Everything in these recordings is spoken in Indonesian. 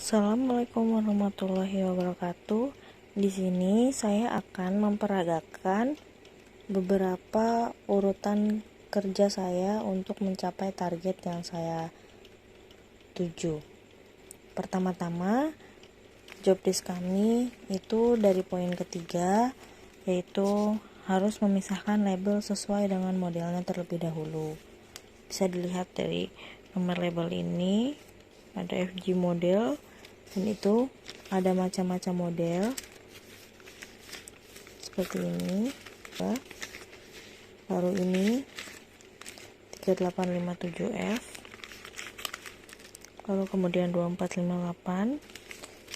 Assalamualaikum warahmatullahi wabarakatuh. Di sini saya akan memperagakan beberapa urutan kerja saya untuk mencapai target yang saya tuju. Pertama-tama, job desk kami itu dari poin ketiga, yaitu harus memisahkan label sesuai dengan modelnya terlebih dahulu. Bisa dilihat dari nomor label ini, ada FG model, dan itu ada macam-macam model seperti ini. Baru ini 3857F, lalu kemudian 2458.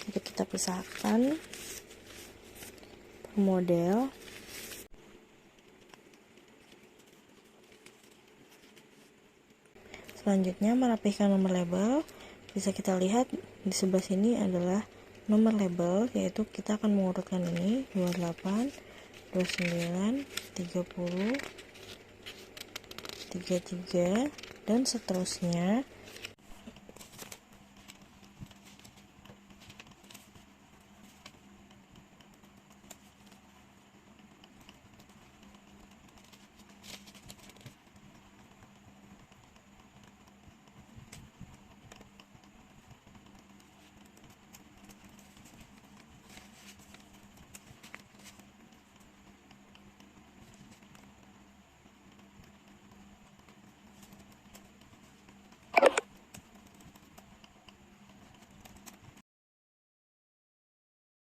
Jadi kita pisahkan per model. Selanjutnya merapikan nomor label. Bisa kita lihat di sebelah sini adalah nomor label, yaitu kita akan mengurutkan ini 28, 29, 30, 33 dan seterusnya